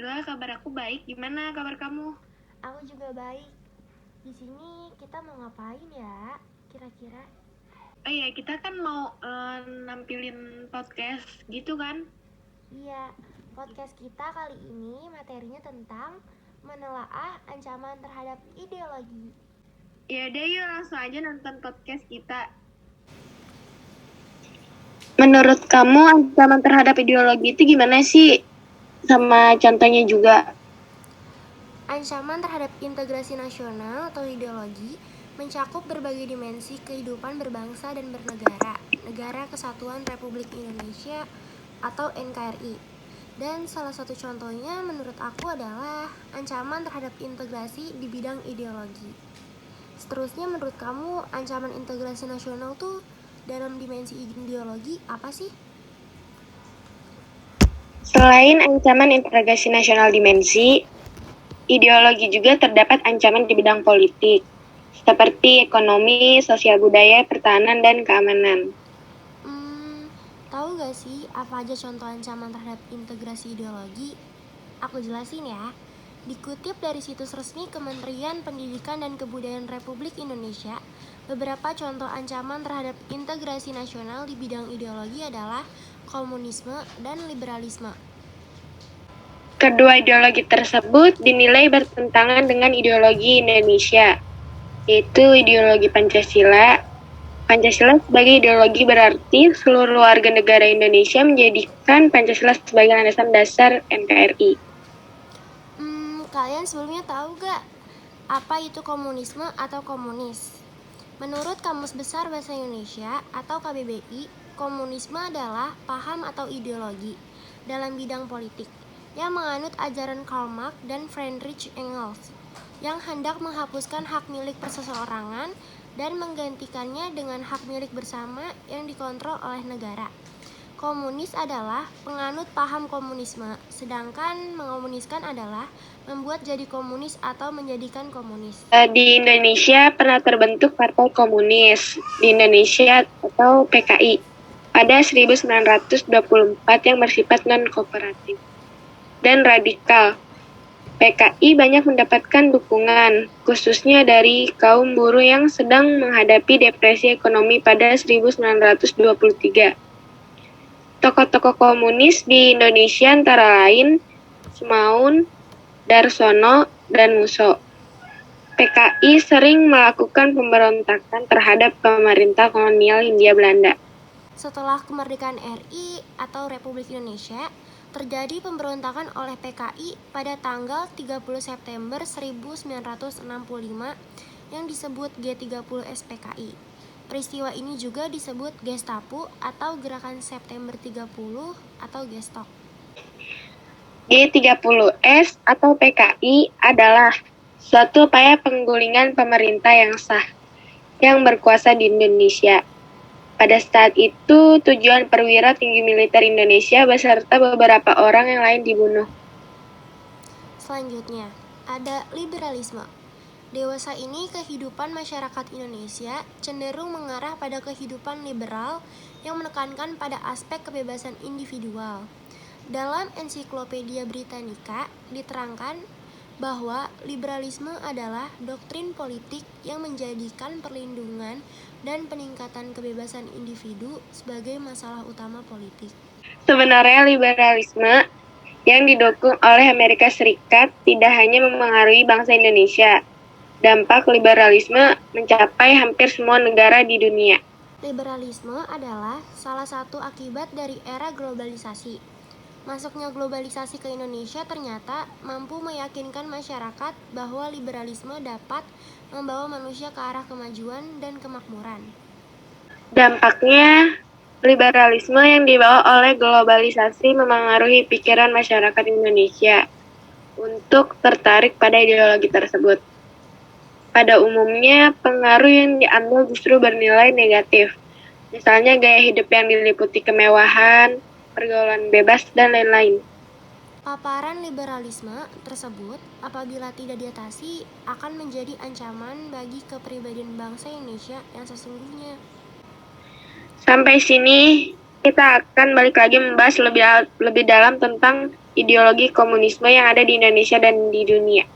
Alhamdulillah kabar aku baik. Gimana kabar kamu? Aku juga baik. Di sini kita mau ngapain ya? Kira-kira? Oh iya, kita kan mau nampilin podcast gitu kan? Iya, podcast kita kali ini materinya tentang menelaah ancaman terhadap ideologi. Ya udah yuk langsung aja nonton podcast kita. Menurut kamu ancaman terhadap ideologi itu gimana sih? Sama contohnya juga. Ancaman terhadap integrasi nasional atau ideologi mencakup berbagai dimensi kehidupan berbangsa dan bernegara, Negara Kesatuan Republik Indonesia atau NKRI. Dan salah satu contohnya menurut aku adalah ancaman terhadap integrasi di bidang ideologi. Seterusnya menurut kamu ancaman integrasi nasional tuh dalam dimensi ideologi apa sih? Selain ancaman integrasi nasional dimensi, ideologi juga terdapat ancaman di bidang politik, seperti ekonomi, sosial budaya, pertahanan, dan keamanan. Tahu gak sih apa aja contoh ancaman terhadap integrasi ideologi? Aku jelasin ya. Dikutip dari situs resmi Kementerian Pendidikan dan Kebudayaan Republik Indonesia, beberapa contoh ancaman terhadap integrasi nasional di bidang ideologi adalah komunisme dan liberalisme. Kedua ideologi tersebut dinilai bertentangan dengan ideologi Indonesia, yaitu ideologi Pancasila. Pancasila sebagai ideologi berarti seluruh warga negara Indonesia menjadikan Pancasila sebagai landasan dasar NKRI. Kalian sebelumnya tahu gak apa itu komunisme atau komunis? Menurut Kamus Besar Bahasa Indonesia atau KBBI, komunisme adalah paham atau ideologi dalam bidang politik yang menganut ajaran Karl Marx dan Friedrich Engels yang hendak menghapuskan hak milik perseorangan dan menggantikannya dengan hak milik bersama yang dikontrol oleh negara. Komunis adalah penganut paham komunisme, sedangkan mengomuniskan adalah membuat jadi komunis atau menjadikan komunis. Di Indonesia pernah terbentuk Partai Komunis di Indonesia atau PKI pada 1924 yang bersifat non-kooperatif dan radikal. PKI banyak mendapatkan dukungan, khususnya dari kaum buruh yang sedang menghadapi depresi ekonomi pada 1923. Tokoh-tokoh komunis di Indonesia antara lain Sumaun, Darsono, dan Musso. PKI sering melakukan pemberontakan terhadap pemerintah kolonial Hindia Belanda. Setelah kemerdekaan RI atau Republik Indonesia, terjadi pemberontakan oleh PKI pada tanggal 30 September 1965 yang disebut G30 SPKI. Peristiwa ini juga disebut Gestapo atau Gerakan September 30 atau Gestok. G30S atau PKI adalah suatu upaya penggulingan pemerintah yang sah, yang berkuasa di Indonesia. Pada saat itu, tujuan perwira tinggi militer Indonesia beserta beberapa orang yang lain dibunuh. Selanjutnya, ada liberalisme. Dewasa ini kehidupan masyarakat Indonesia cenderung mengarah pada kehidupan liberal yang menekankan pada aspek kebebasan individual. Dalam Ensiklopedia Britannica diterangkan bahwa liberalisme adalah doktrin politik yang menjadikan perlindungan dan peningkatan kebebasan individu sebagai masalah utama politik. Sebenarnya liberalisme yang didukung oleh Amerika Serikat tidak hanya memengaruhi bangsa Indonesia. Dampak liberalisme mencapai hampir semua negara di dunia. Liberalisme adalah salah satu akibat dari era globalisasi. Masuknya globalisasi ke Indonesia ternyata mampu meyakinkan masyarakat bahwa liberalisme dapat membawa manusia ke arah kemajuan dan kemakmuran. Dampaknya, liberalisme yang dibawa oleh globalisasi memengaruhi pikiran masyarakat Indonesia untuk tertarik pada ideologi tersebut. Pada umumnya, pengaruh yang diambil justru bernilai negatif. Misalnya gaya hidup yang diliputi kemewahan, pergaulan bebas, dan lain-lain. Paparan liberalisme tersebut apabila tidak diatasi akan menjadi ancaman bagi kepribadian bangsa Indonesia yang sesungguhnya. Sampai sini, kita akan balik lagi membahas lebih dalam tentang ideologi komunisme yang ada di Indonesia dan di dunia.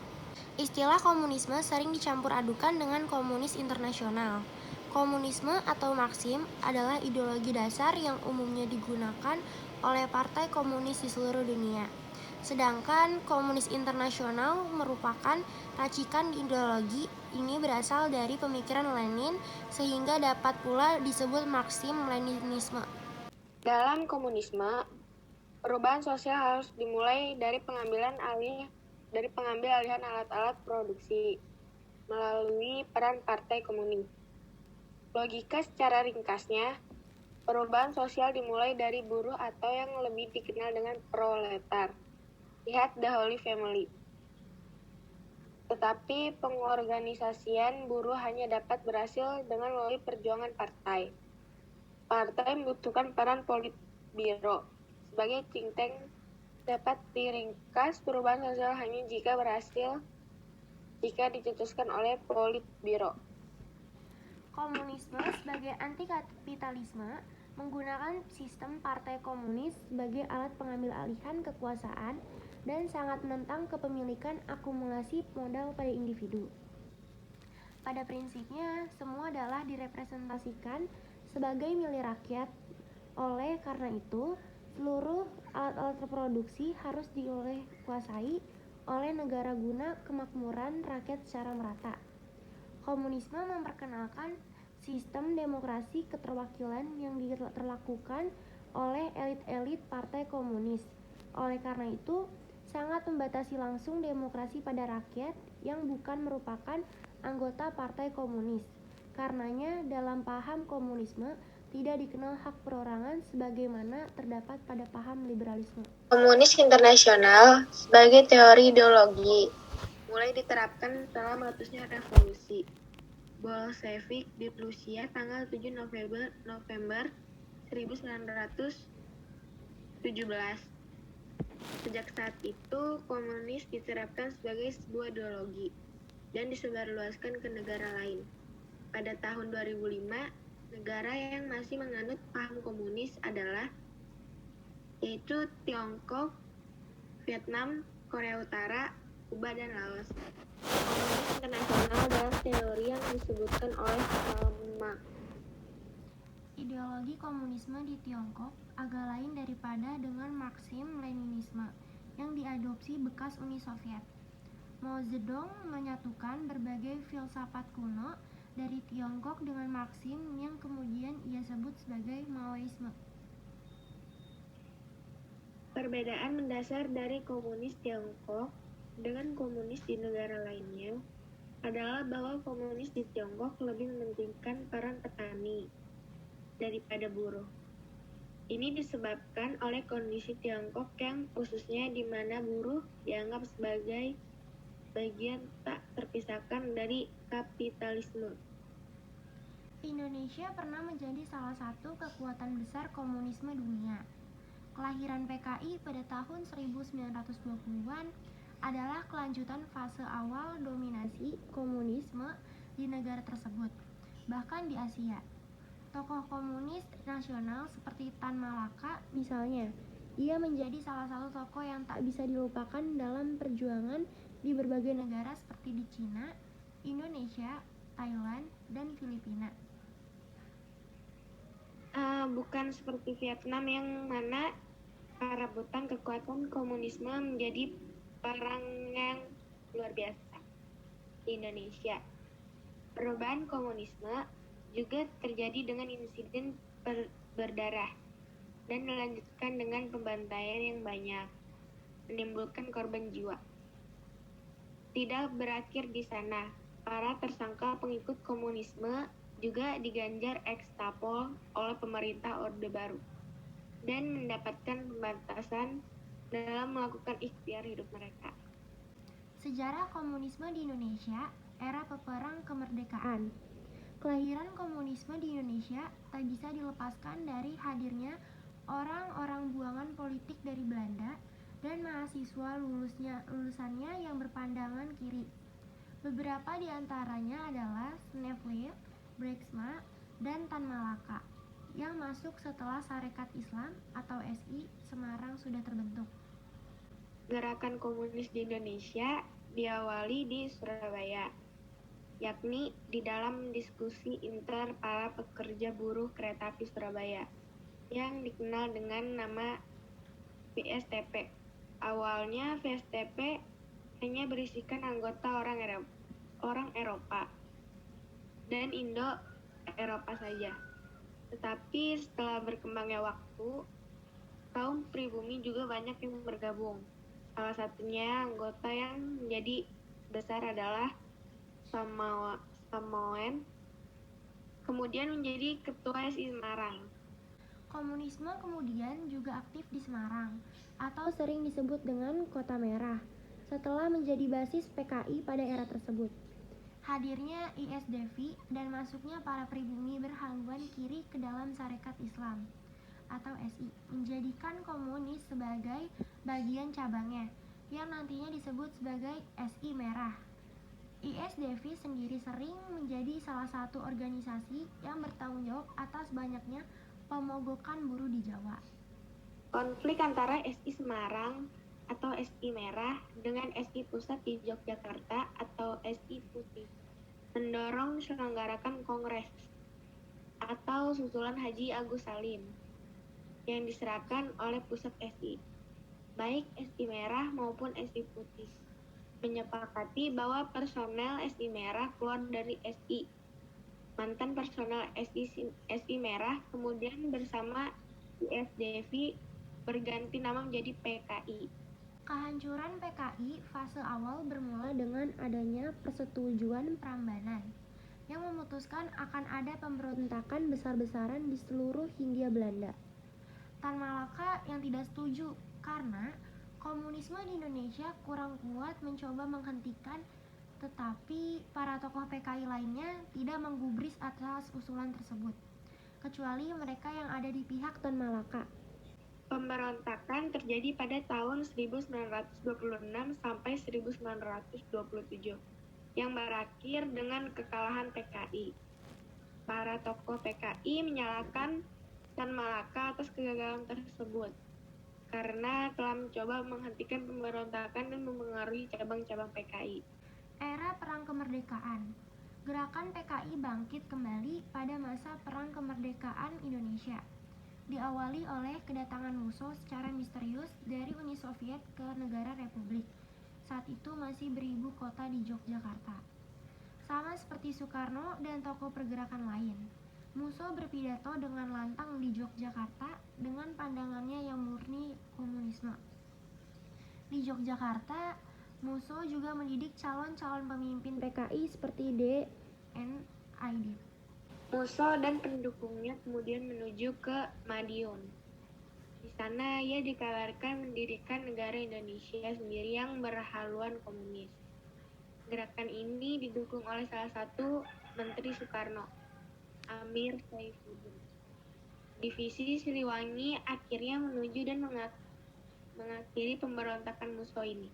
Istilah komunisme sering dicampur adukan dengan komunis internasional. Komunisme atau Marxisme adalah ideologi dasar yang umumnya digunakan oleh partai komunis di seluruh dunia. Sedangkan komunis internasional merupakan racikan ideologi ini berasal dari pemikiran Lenin sehingga dapat pula disebut Marxisme-Leninisme. Dalam komunisme, perubahan sosial harus dimulai dari pengambil alihan alat-alat produksi melalui peran partai komunis. Logika secara ringkasnya, perubahan sosial dimulai dari buruh atau yang lebih dikenal dengan proletar. Lihat The Holy Family. Tetapi pengorganisasian buruh hanya dapat berhasil dengan melalui perjuangan partai. Partai membutuhkan peran politbiro. Sebagai think tank, dapat diringkas perubahan sosial hanya jika berhasil jika dicetuskan oleh politbiro. Komunisme sebagai anti-kapitalisme menggunakan sistem partai komunis sebagai alat pengambil alihan kekuasaan dan sangat menentang kepemilikan akumulasi modal pada individu. Pada prinsipnya, semua adalah direpresentasikan sebagai milik rakyat. Oleh karena itu, seluruh alat-alat reproduksi harus dikuasai oleh negara guna kemakmuran rakyat secara merata. Komunisme memperkenalkan sistem demokrasi keterwakilan yang dilakukan oleh elit-elit partai komunis. Oleh karena itu, sangat membatasi langsung demokrasi pada rakyat yang bukan merupakan anggota partai komunis. Karenanya, dalam paham komunisme tidak dikenal hak perorangan sebagaimana terdapat pada paham liberalisme. Komunis internasional sebagai teori ideologi mulai diterapkan setelah meletusnya revolusi Bolshevik di Rusia tanggal 7 November 1917. Sejak saat itu, komunis diterapkan sebagai sebuah ideologi dan disebarluaskan ke negara lain. Pada tahun 2005, negara yang masih menganut paham komunis adalah yaitu Tiongkok, Vietnam, Korea Utara, Kuba, dan Laos. Komunis internasional adalah teori yang disebutkan oleh Karl Marx. Ideologi komunisme di Tiongkok agak lain daripada dengan Marxisme-Leninisme yang diadopsi bekas Uni Soviet. Mao Zedong menyatukan berbagai filsafat kuno dari Tiongkok dengan Marxisme yang kemudian ia sebut sebagai Maoisme. Perbedaan mendasar dari komunis Tiongkok dengan komunis di negara lainnya adalah bahwa komunis di Tiongkok lebih mementingkan peran petani daripada buruh. Ini disebabkan oleh kondisi Tiongkok yang khususnya di mana buruh dianggap sebagai bagian tak terpisahkan dari kapitalisme. Indonesia pernah menjadi salah satu kekuatan besar komunisme dunia. Kelahiran PKI pada tahun 1920-an adalah kelanjutan fase awal dominasi komunisme di negara tersebut, bahkan di Asia. Tokoh komunis nasional seperti Tan Malaka misalnya, ia menjadi salah satu tokoh yang tak bisa dilupakan dalam perjuangan di berbagai negara seperti di Cina, Indonesia, Thailand, dan Filipina. Bukan seperti Vietnam yang mana perebutan kekuatan komunisme menjadi perang yang luar biasa. Di Indonesia, perubahan komunisme juga terjadi dengan insiden berdarah dan dilanjutkan dengan pembantaian yang banyak, menimbulkan korban jiwa. Tidak berakhir di sana, para tersangka pengikut komunisme juga diganjar ekstapol oleh pemerintah Orde Baru dan mendapatkan pembatasan dalam melakukan ikhtiar hidup mereka. Sejarah komunisme di Indonesia, era peperang kemerdekaan. Kelahiran komunisme di Indonesia tak bisa dilepaskan dari hadirnya orang-orang buangan politik dari Belanda dan mahasiswa lulusannya yang berpandangan kiri. Beberapa di antaranya adalah Snevely, Breiksma, dan Tan Malaka yang masuk setelah Sarekat Islam atau SI Semarang sudah terbentuk. Gerakan komunis di Indonesia diawali di Surabaya, yakni di dalam diskusi inter para pekerja buruh kereta api Surabaya yang dikenal dengan nama VSTP. Awalnya VSTP hanya berisikan anggota orang Eropa dan Indo-Eropa saja. Tetapi setelah berkembangnya waktu, kaum pribumi juga banyak yang bergabung. Salah satunya anggota yang menjadi besar adalah Samoen, kemudian menjadi ketua SI Semarang. Komunisme kemudian juga aktif di Semarang, atau sering disebut dengan Kota Merah, setelah menjadi basis PKI pada era tersebut. Hadirnya ISDV dan masuknya para pribumi berhaluan kiri ke dalam Sarekat Islam atau SI menjadikan komunis sebagai bagian cabangnya yang nantinya disebut sebagai SI Merah. ISDV sendiri sering menjadi salah satu organisasi yang bertanggung jawab atas banyaknya pemogokan buruh di Jawa. Konflik antara SI Semarang atau SI Merah dengan SI Pusat di Yogyakarta atau SI Putih mendorong diselenggarakan Kongres atau susulan Haji Agus Salim yang diserahkan oleh pusat SI, baik SI Merah maupun SI Putih, menyepakati bahwa personel SI Merah keluar dari SI. Mantan personel SI Merah kemudian bersama ISDV berganti nama menjadi PKI. Kehancuran PKI fase awal bermula dengan adanya persetujuan Prambanan yang memutuskan akan ada pemberontakan besar-besaran di seluruh Hindia Belanda. Tan Malaka yang tidak setuju karena komunisme di Indonesia kurang kuat mencoba menghentikan, tetapi para tokoh PKI lainnya tidak menggubris atas usulan tersebut, kecuali mereka yang ada di pihak Tan Malaka. Pemberontakan terjadi pada tahun 1926 sampai 1927 yang berakhir dengan kekalahan PKI. Para tokoh PKI menyalahkan Tan Malaka atas kegagalan tersebut karena telah mencoba menghentikan pemberontakan dan mempengaruhi cabang-cabang PKI. Era Perang Kemerdekaan. Gerakan PKI bangkit kembali pada masa Perang Kemerdekaan Indonesia. Diawali oleh kedatangan musuh secara misterius dari Uni Soviet ke negara Republik. Saat itu masih beribu kota di Yogyakarta. Sama seperti Soekarno dan tokoh pergerakan lain, Musso berpidato dengan lantang di Yogyakarta dengan pandangannya yang murni komunisme. Di Yogyakarta, Musso juga mendidik calon-calon pemimpin PKI seperti D.N. Aidit. Musso dan pendukungnya kemudian menuju ke Madiun. Di sana ia dikabarkan mendirikan negara Indonesia sendiri yang berhaluan komunis. Gerakan ini didukung oleh salah satu Menteri Soekarno, Amir Saifuddin. Divisi Siliwangi akhirnya menuju dan mengakhiri pemberontakan Musso ini.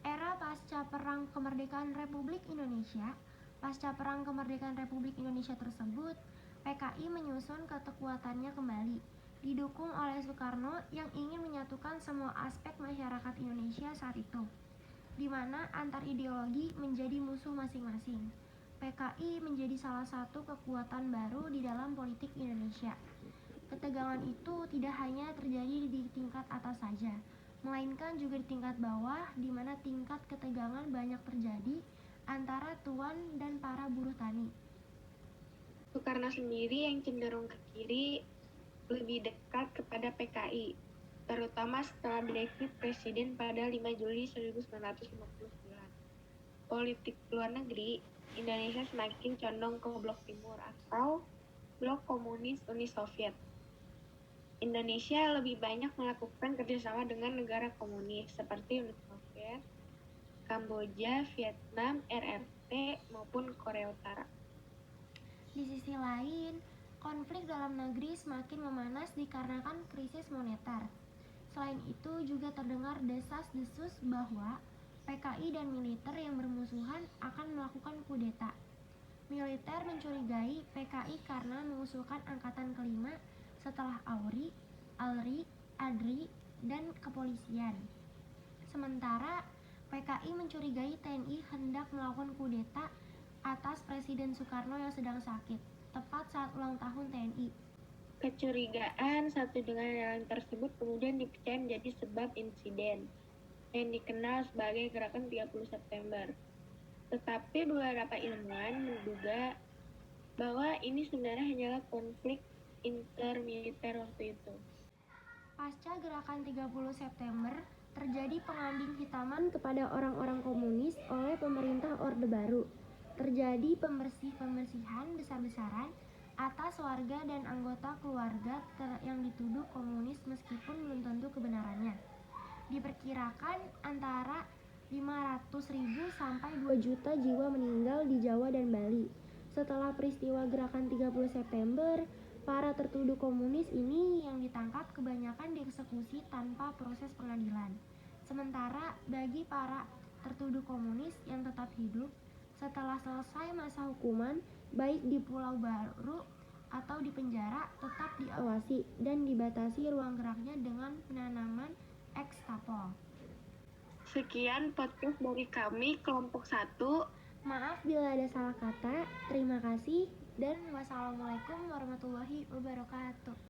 Era pasca Perang Kemerdekaan Republik Indonesia. Pasca Perang Kemerdekaan Republik Indonesia tersebut, PKI menyusun kekuatannya kembali, didukung oleh Soekarno yang ingin menyatukan semua aspek masyarakat Indonesia saat itu, di mana antar ideologi menjadi musuh masing-masing. PKI menjadi salah satu kekuatan baru di dalam politik Indonesia. Ketegangan itu tidak hanya terjadi di tingkat atas saja, melainkan juga di tingkat bawah, di mana tingkat ketegangan banyak terjadi antara tuan dan para buruh tani. Soekarno sendiri yang cenderung ke kiri lebih dekat kepada PKI, terutama setelah Brexit Presiden pada 5 Juli 1959. Politik luar negeri, Indonesia semakin condong ke blok timur atau blok komunis Uni Soviet. Indonesia lebih banyak melakukan kerjasama dengan negara komunis seperti Uni Soviet, Kamboja, Vietnam, RRT, maupun Korea Utara. Di sisi lain, konflik dalam negeri semakin memanas dikarenakan krisis moneter. Selain itu juga terdengar desas-desus bahwa PKI dan militer yang bermusuhan akan melakukan kudeta. Militer mencurigai PKI karena mengusulkan angkatan kelima setelah AURI, ALRI, ADRI, dan kepolisian. Sementara PKI mencurigai TNI hendak melakukan kudeta atas Presiden Soekarno yang sedang sakit, tepat saat ulang tahun TNI. Kecurigaan satu dengan yang lain tersebut kemudian dipecah menjadi sebab insiden yang dikenal sebagai Gerakan 30 September. Tetapi beberapa ilmuwan menduga bahwa ini sebenarnya hanyalah konflik intermiliter waktu itu. Pasca Gerakan 30 September, terjadi pengambing hitaman kepada orang-orang komunis oleh pemerintah Orde Baru. Terjadi pembersihan besar-besaran atas warga dan anggota keluarga yang dituduh komunis meskipun belum tentu kebenarannya. Diperkirakan antara 500.000 sampai 2 juta jiwa meninggal di Jawa dan Bali. Setelah peristiwa Gerakan 30 September, para tertuduh komunis ini yang ditangkap kebanyakan dieksekusi tanpa proses pengadilan. Sementara bagi para tertuduh komunis yang tetap hidup, setelah selesai masa hukuman, baik di Pulau Baru atau di penjara, tetap diawasi dan dibatasi ruang geraknya dengan penanaman ekstapol. Sekian podcast dari kami, kelompok 1. Maaf bila ada salah kata. Terima kasih dan wassalamualaikum warahmatullahi wabarakatuh.